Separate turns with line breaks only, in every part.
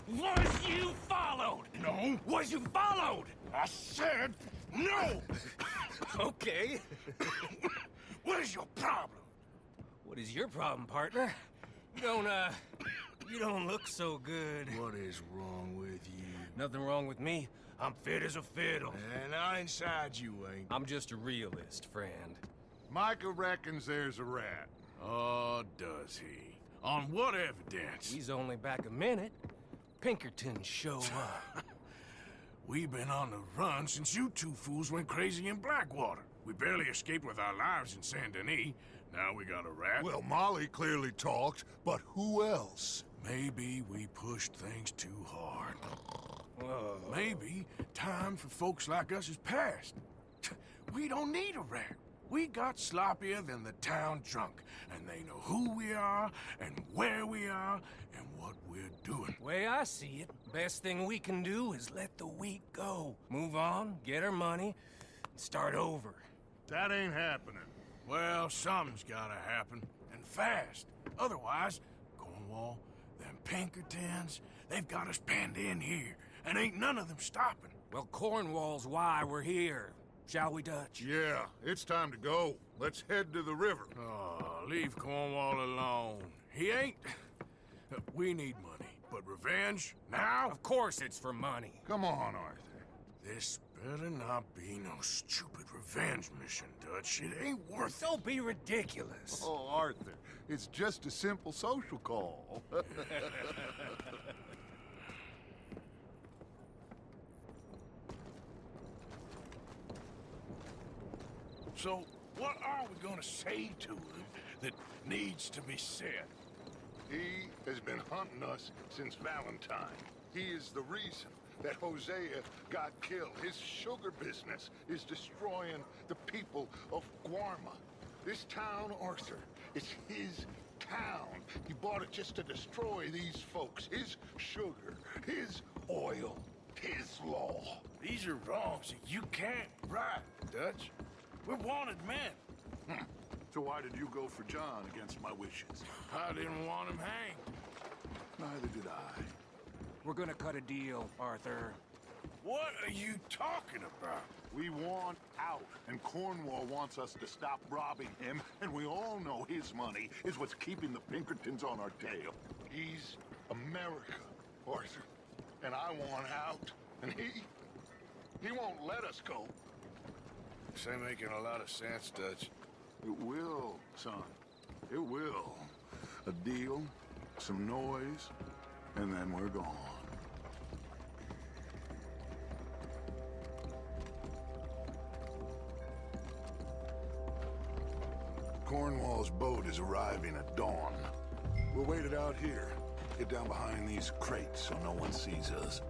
Was you followed?
No.
Was you followed?
I said no!
Okay.
What is your problem?
What is your problem, partner? You don't look so good.
What is wrong with you?
Nothing wrong with me. I'm fit as a fiddle.
And I inside you ain't.
I'm just a realist, friend.
Micah reckons there's a rat.
Oh, does he? On what evidence?
He's only back a minute. Pinkerton show up.
We've been on the run since you two fools went crazy in Blackwater. We barely escaped with our lives in Saint Denis. Now we got a rat.
Well, Molly clearly talked, but who else?
Maybe we pushed things too hard.
Whoa.
Maybe time for folks like us is past. We don't need a rat. We got sloppier than the town drunk, and they know who we are, and where we are, and what we're doing.
Way I see it, best thing we can do is let the week go. Move on, get our money, and start over.
That ain't happening.
Well, something's gotta happen, and fast. Otherwise, Cornwall, them Pinkertons, they've got us penned in here, and ain't none of them stopping.
Well, Cornwall's why we're here. Shall we, Dutch?
Yeah, it's time to go. Let's head to the river.
Oh, leave Cornwall alone. He ain't... We need money, but revenge, now?
Of course it's for money.
Come on, Arthur.
This better not be no stupid revenge mission, Dutch. It ain't worth it.
Don't be ridiculous.
Oh, Arthur, it's just a simple social call.
So, what are we gonna say to him that needs to be said?
He has been hunting us since Valentine. He is the reason that Hosea got killed. His sugar business is destroying the people of Guarma. This town, Arthur, it's his town. He bought it just to destroy these folks. His sugar, his oil, his law.
These are wrongs that you can't right, Dutch. We're wanted men.
So why did you go for John against my wishes?
I didn't want him hanged.
Neither did I.
We're gonna cut a deal, Arthur.
What are you talking about?
We want out, and Cornwall wants us to stop robbing him, and we all know his money is what's keeping the Pinkertons on our tail. He's America, Arthur, and I want out, and he won't let us go.
This ain't making a lot of sense, Dutch.
It will, son. It will. A deal, some noise, and then we're gone. Cornwall's boat is arriving at dawn. We'll wait it out here. Get down behind these crates so no one sees us.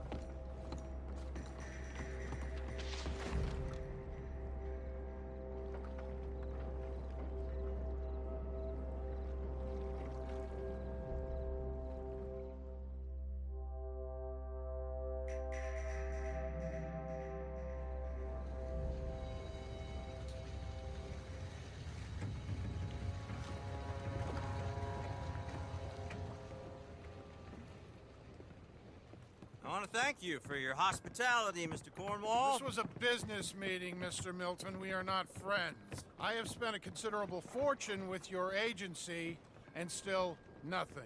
I want to thank you for your hospitality, Mr. Cornwall.
This was a business meeting, Mr. Milton. We are not friends. I have spent a considerable fortune with your agency, and still nothing.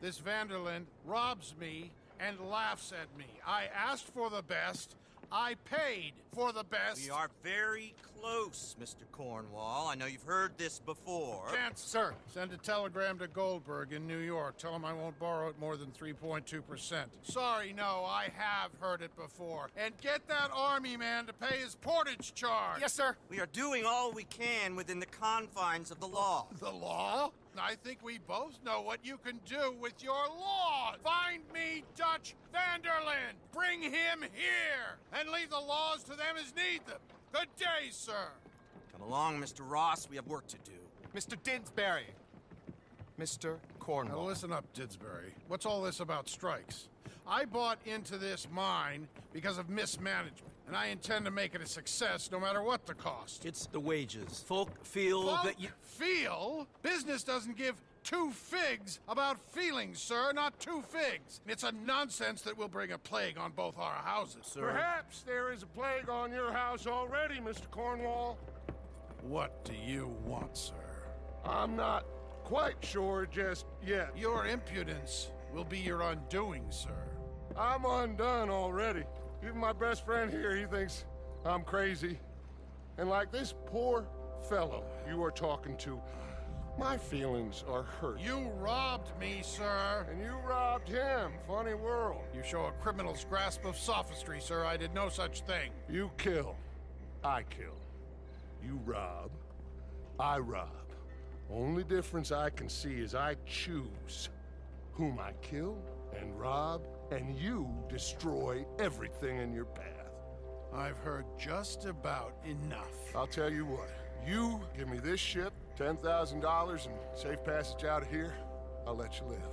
This Vanderlyn robs me and laughs at me. I asked for the best. I paid for the best.
We are very close, Mr. Cornwall. I know you've heard this before.
Chance, sir. Send a telegram to Goldberg in New York. Tell him I won't borrow it more than 3.2%. Sorry, no, I have heard it before. And get that army man to pay his portage charge.
Yes, sir. We are doing all we can within the confines of the law.
The law? I think we both know what you can do with your law. Find me Dutch Vanderlyn. Bring him here. And leave the laws to them as need them. Good day, sir.
Come along, Mr. Ross. We have work to do.
Mr. Didsbury. Mr. Cornwall.
Now listen up, Didsbury. What's all this about strikes? I bought into this mine because of mismanagement. and I intend to make it a success no matter what the cost.
It's the wages. Folk feel
Folk
that you...
feel? Business doesn't give two figs about feelings, sir, not two figs. It's a nonsense that will bring a plague on both our houses, sir.
Perhaps there is a plague on your house already, Mr. Cornwall.
What do you want, sir?
I'm not quite sure just yet.
Your impudence will be your undoing, sir.
I'm undone already. Even my best friend here, he thinks I'm crazy. And like this poor fellow you are talking to, my feelings are hurt.
You robbed me, sir.
And you robbed him. Funny world.
You show a criminal's grasp of sophistry, sir. I did no such thing.
You kill. I kill. You rob. I rob. Only difference I can see is I choose whom I kill and rob, and you destroy everything in your path.
I've heard just about enough.
I'll tell you what. You give me this ship, $10,000, and safe passage out of here, I'll let you live.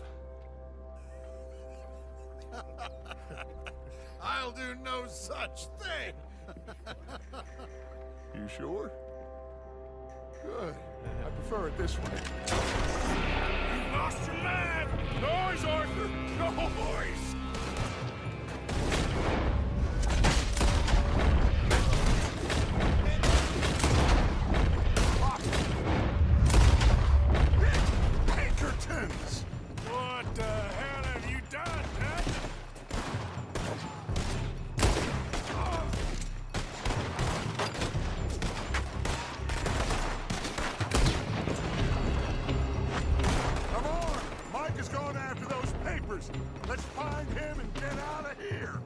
I'll do no such thing.
You sure? Good. I prefer it this way. You lost your man! Noise, Arthur! Noise! Pinkertons! What the hell have you done, Dutch? Come on! Mike is going after those papers. Let's find him and get out of here.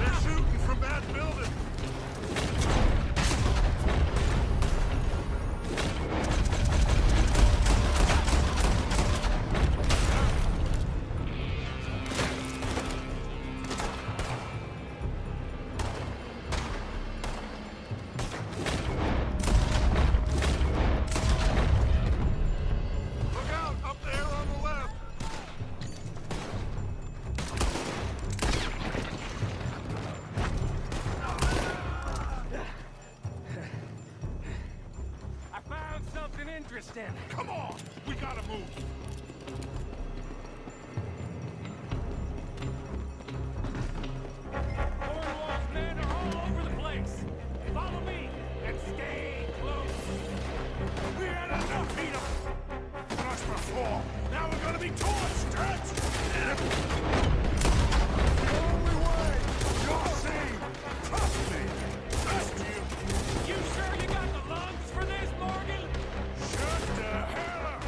They're shooting from that building. Look out, up there on the left.
I found something interesting.
Come on, we gotta move.
Cornwall's men are all over the place. Follow me and stay close.
We had enough heat up us before. Now we're gonna be torched, Dutch. The only way you're saved. Trust me. Trust you.
You sure you got the lungs for this, Morgan?
Shut the hell up.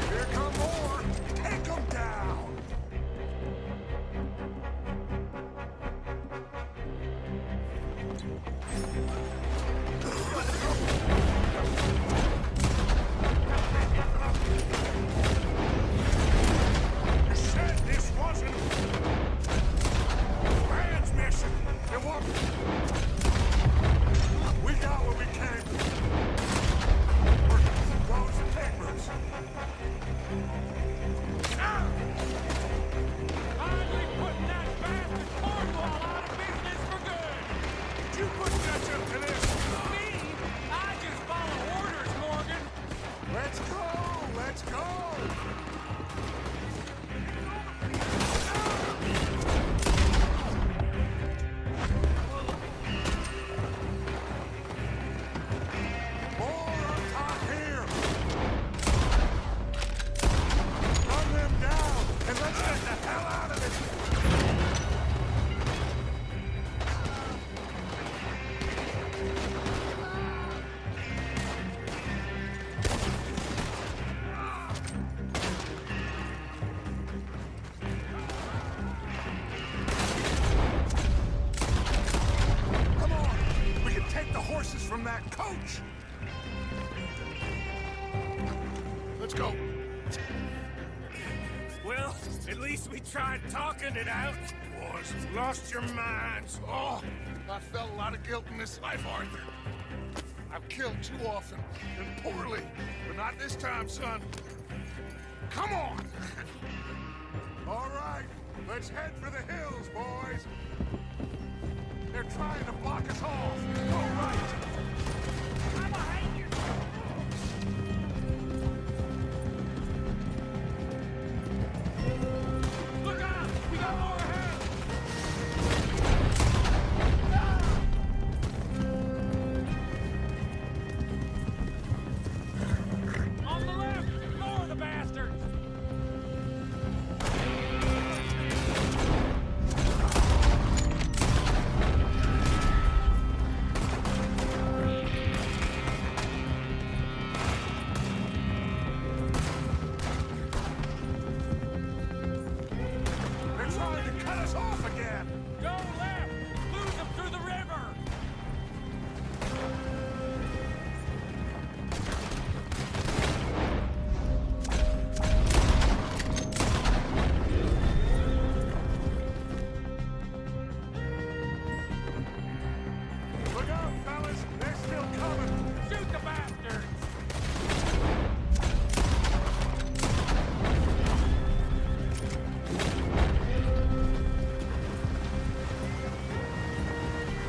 Here come more. Take them down. You said this wasn't transmission. It wasn't. We got what we came for. Those papers. Ah!
Finally putting that bastard Cornwall out of business for good.
You put Dutch up to this.
Me? I just follow orders, Morgan.
Let's go. Let's go. More on top here. Run them down and let's get the hell out of this. Come on, we can take the horses from that coach. Let's go.
Well, least we tried talking it out.
Boys, you've lost your minds. Oh, I felt a lot of guilt in this life, Arthur. I've killed too often and poorly, but not this time, son. Come on! All right, let's head for the hills, boys. They're trying to block us off. Go right. I'm behind you.
Look out! We got more ahead! On the left! More of the bastards!
They're trying to cut us off again.
Go left! Lose them through the river!
Look out, fellas. They're still coming.
Shoot the bastards!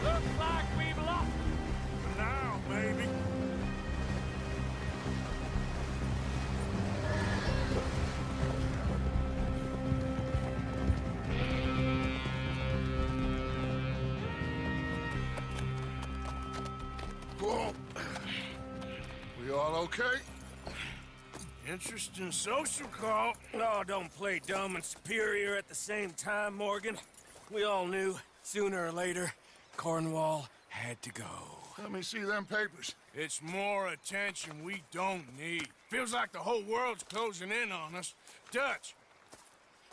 Looks like we've lost
For now, maybe. Whoa. We all okay? Interesting social call.
Oh, don't play dumb and superior at the same time, Morgan. We all knew, sooner or later, Cornwall had to go.
Let me see them papers.
It's more attention we don't need. Feels like the whole world's closing in on us. Dutch,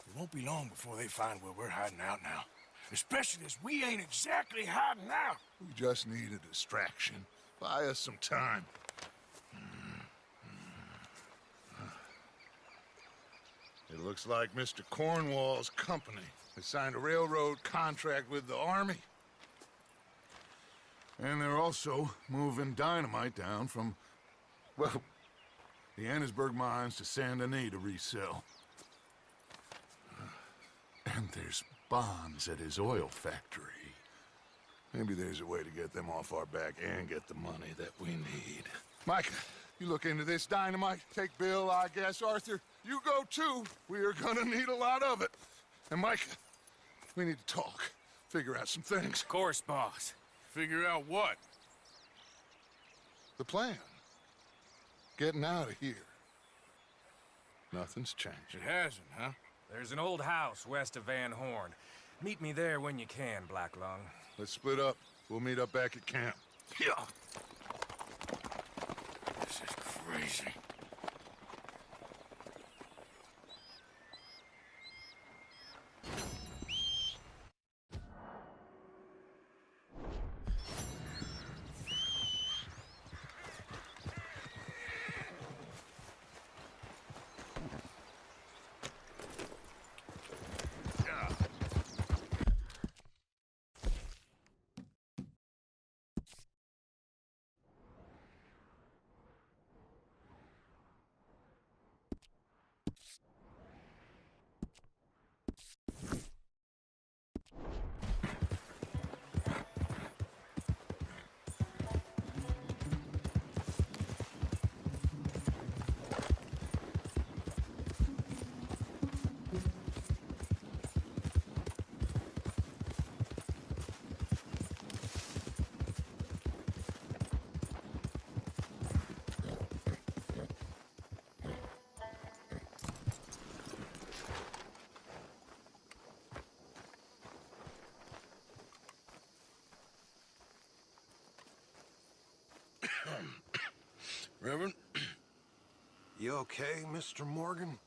it won't be long before they find where we're hiding out now. Especially as we ain't exactly hiding out.
We just need a distraction. Buy us some time. It looks like Mr. Cornwall's company has signed a railroad contract with the army.
And they're also moving dynamite down from, well, the Annesburg mines to Saint Denis to resell. And there's bonds at his oil factory.
Maybe there's a way to get them off our back and get the money that we need. Micah, you look into this dynamite. Take Bill, I guess. Arthur, you go too. We are gonna need a lot of it. And Micah, we need to talk. Figure out some things.
Of course, boss.
Figure out what?
The plan. Getting out of here. Nothing's changed.
It hasn't, huh?
There's an old house west of Van Horn. Meet me there when you can, Blacklung.
Let's split up. We'll meet up back at camp.
Yeah. This is crazy. Reverend?
You okay, Mr. Morgan?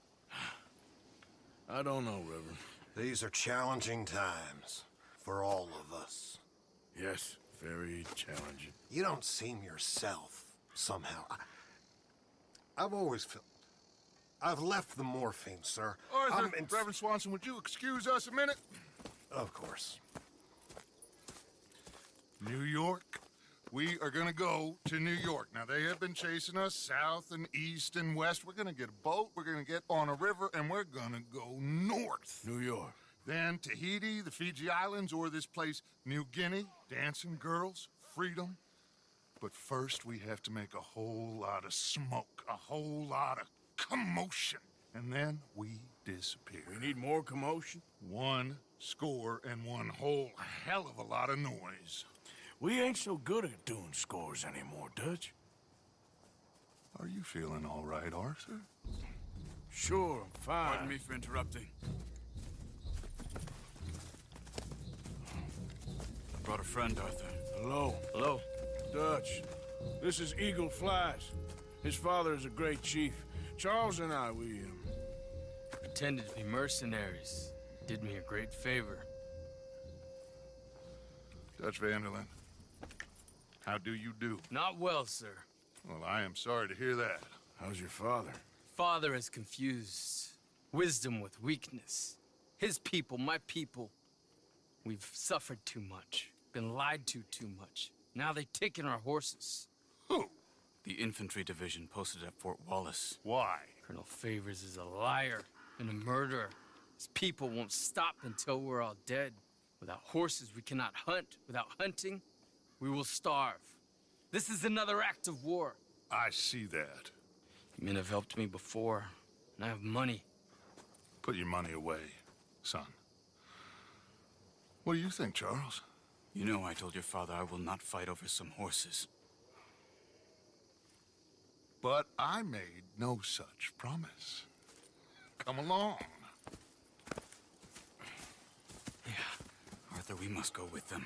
I don't know, Reverend.
These are challenging times for all of us.
Yes, very challenging.
You don't seem yourself, somehow. I've always I've left the morphine, sir.
Arthur, Reverend Swanson, would you excuse us a minute?
Of course.
New York. We are gonna go to New York. Now, they have been chasing us south and east and west. We're gonna get a boat, we're gonna get on a river, and we're gonna go north.
New York.
Then Tahiti, the Fiji Islands, or this place, New Guinea, dancing girls, freedom. But first, we have to make a whole lot of smoke, a whole lot of commotion. And then we disappear.
We need more commotion.
1 score and one whole hell of a lot of noise.
We ain't so good at doing scores anymore, Dutch.
Are you feeling all right, Arthur?
Sure, I'm fine.
Pardon me for interrupting. I brought a friend, Arthur.
Hello.
Hello.
Dutch. This is Eagle Flies. His father is a great chief. Charles and I, we
pretended to be mercenaries. Did me a great favor.
Dutch Vanderlyn, how do you do?
Not well, sir.
Well, I am sorry to hear that.
How's your father?
Father has confused wisdom with weakness. His people, my people. We've suffered too much. Been lied to too much. Now they've taken our horses.
Who?
The infantry division posted at Fort Wallace.
Why?
Colonel Favors is a liar and a murderer. His people won't stop until we're all dead. Without horses, we cannot hunt. Without hunting, we will starve. This is another act of war.
I see that.
You men have helped me before, and I have money.
Put your money away, son. What do you think, Charles?
You know I told your father I will not fight over some horses.
But I made no such promise. Come along.
Yeah, Arthur, we must go with them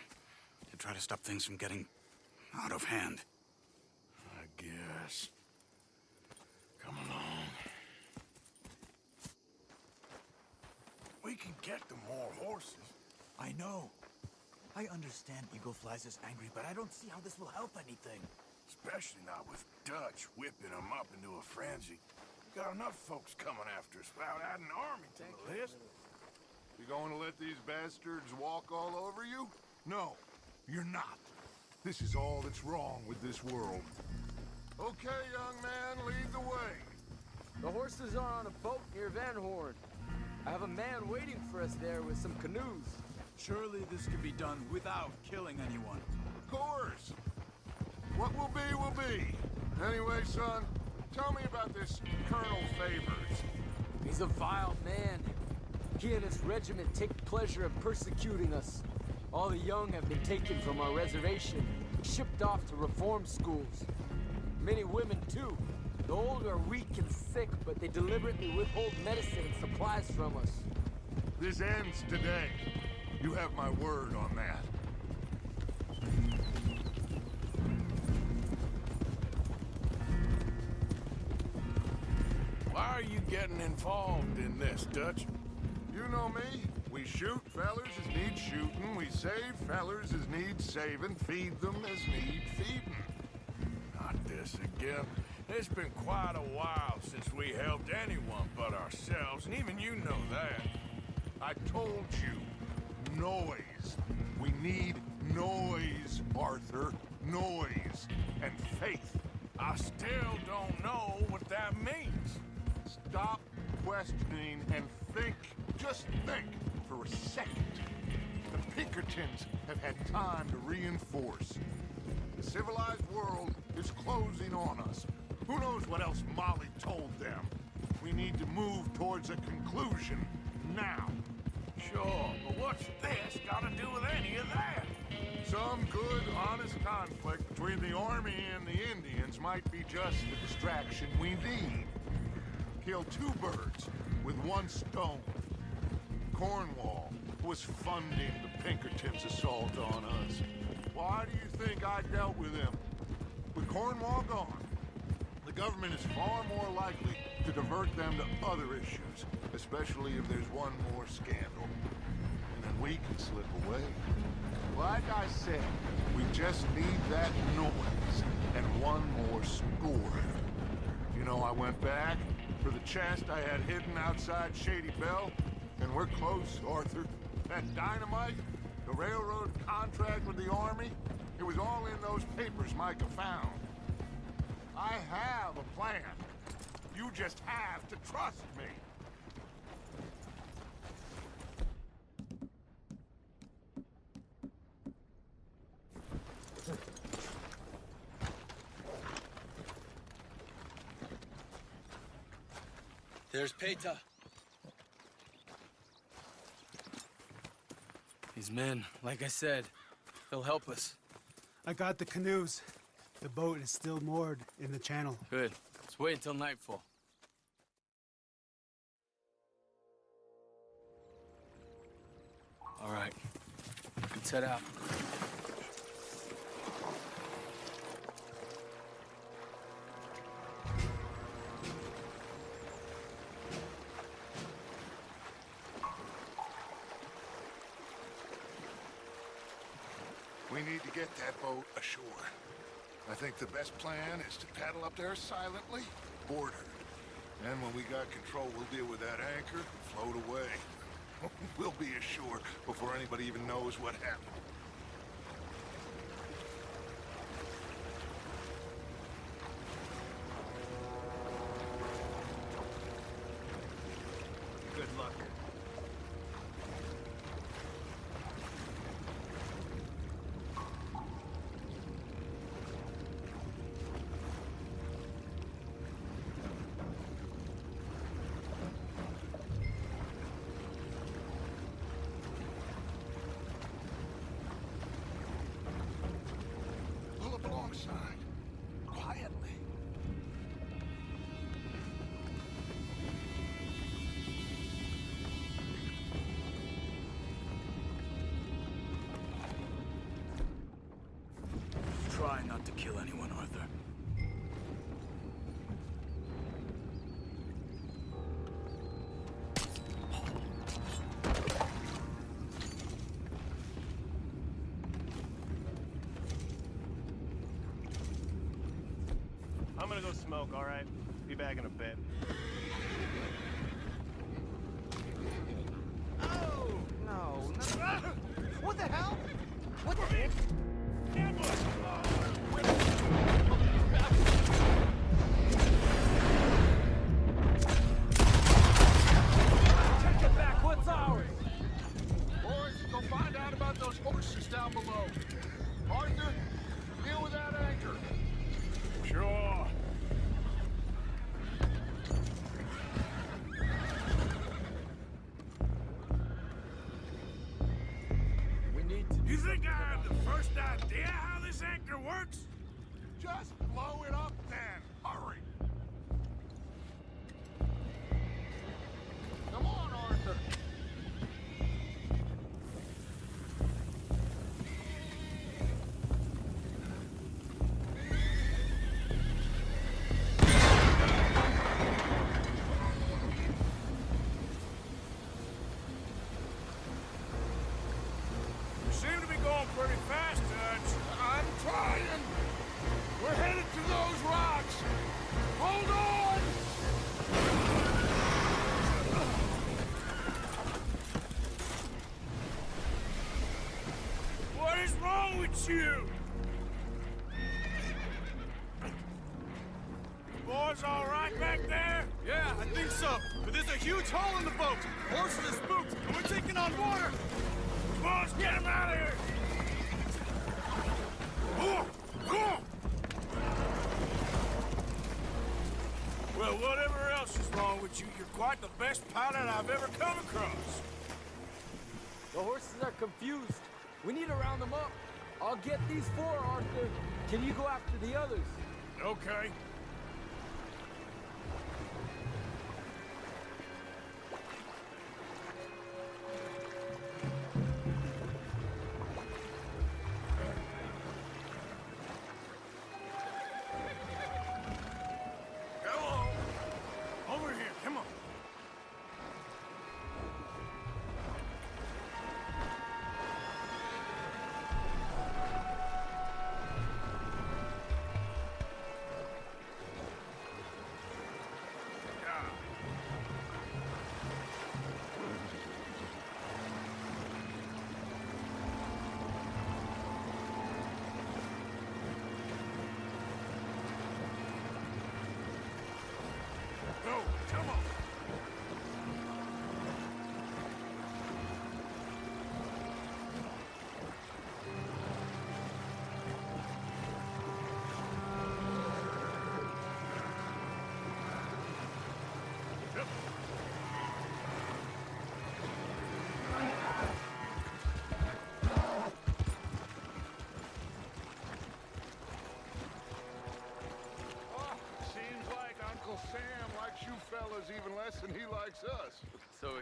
to try to stop things from getting out of hand.
I guess. Come along. We can get them more horses.
I know. I understand Eagle Flies is angry, but I don't see how this will help anything.
Especially not with Dutch whipping them up into a frenzy. We got enough folks coming after us without adding an army to the list.
You going to let these bastards walk all over you? No, you're not. This is all that's wrong with this world. Okay, young man, lead the way.
The horses are on a boat near Van Horn. I have a man waiting for us there with some canoes.
Surely this could be done without killing anyone.
Of course. What will be. Anyway, son, tell me about this Colonel Favors.
He's a vile man. He and his regiment take pleasure in persecuting us. All the young have been taken from our reservation, shipped off to reform schools. Many women, too. The old are weak and sick, but they deliberately withhold medicine and supplies from us.
This ends today. You have my word on that.
Why are you getting involved in this, Dutch?
You know me. We shoot fellers as need shooting. We save fellers as need saving. Feed them as need feeding.
Not this again. It's been quite a while since we helped anyone but ourselves, and even you know that.
I told you. Noise. We need noise, Arthur. Noise. And faith.
I still don't know what that means.
Stop questioning and think. Just think for a second. The Pinkertons have had time to reinforce. The civilized world is closing on us. Who knows what else Molly told them? We need to move towards a conclusion now.
Sure, but what's this got to do with any of that?
Some good, honest conflict between the army and the Indians might be just the distraction we need. Kill two birds with one stone. Cornwall was funding the Pinkertons' assault on us. Why do you think I dealt with them? With Cornwall gone, the government is far more likely to divert them to other issues, especially if there's one more scandal. And then we can slip away. Like I said, we just need that noise and one more score. You know, I went back, for the chest I had hidden outside Shady Belle. And we're close, Arthur. That dynamite, the railroad contract with the Army, it was all in those papers Micah found. I have a plan. You just have to trust me.
There's Peta. These men, like I said, they'll help us.
I got the canoes. The boat is still moored in the channel.
Good. Let's wait until nightfall. All right. Let's head out.
We need to get that boat ashore. I think the best plan is to paddle up there silently, board her. And when we got control, we'll deal with that anchor and float away. We'll be ashore before anybody even knows what happened.
Good luck.
Pull up alongside, quietly.
Try not to kill anyone, Arthur.
I'm gonna go smoke, all right? Be back in a bit.
Oh, no. What the hell? What the heck?
Take it back, what's ours?
Boys, go find out about those horses down below. Arthur, deal with that anchor.
Sure.
We need to...
You think I have the first idea how this anchor works?
Just blow it up then. Hurry. Come on, Arthur.
You seem to be going pretty fast, Dutch.
I'm trying. We're headed to those rocks. Hold on.
What is wrong with you? You boys all right back there?
Yeah, I think so. But there's a huge hole in the boat. Horses are spooked, and we're taking on water.
Boys, get him out of here! Well, whatever else is wrong with you, you're quite the best pilot I've ever come across.
The horses are confused. We need to round them up. I'll get these four, Arthur. Can you go after the others?
Okay. Come on. Over here, come on.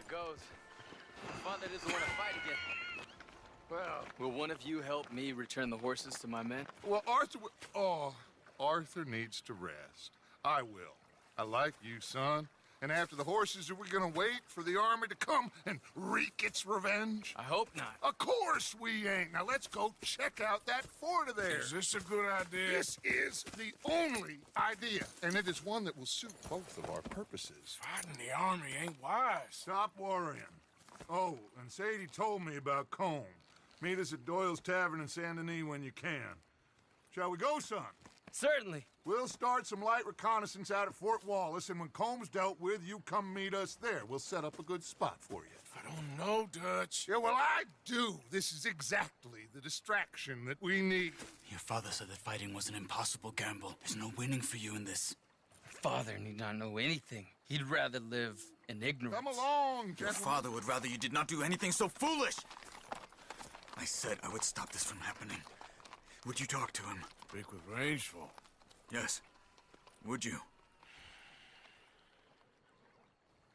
it goes. Father doesn't want to fight again.
Well,
Will one of you help me return the horses to my men?
well, Arthur needs to rest. I will. I like you, son. And after the horses, are we gonna wait for the army to come and wreak its revenge?
I hope not.
Of course we ain't. Now let's go check out that fort of theirs.
Is this a good idea?
This is the only idea, and it is one that will suit both of our purposes.
Fighting the army ain't wise.
Stop worrying. Oh, and Sadie told me about Combe. Meet us at Doyle's Tavern in Saint Denis when you can. Shall we go, son?
Certainly.
We'll start some light reconnaissance out at Fort Wallace, and when Combs dealt with, you come meet us there. We'll set up a good spot for you.
I don't know, Dutch.
Yeah, well, I do. This is exactly the distraction that we need.
Your father said that fighting was an impossible gamble. There's no winning for you in this.
Father need not know anything. He'd rather live in ignorance.
Come along,
Your
gentlemen.
father would rather you did not do anything so foolish. I said I would stop this from happening. Would you talk to him?
Speak with Rangeful.
Yes. Would you?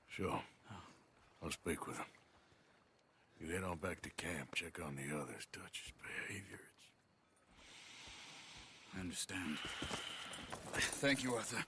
Sure. I'll speak with him. You head on back to camp, check on the others, Dutch's behavior.
I understand. Thank you, Arthur.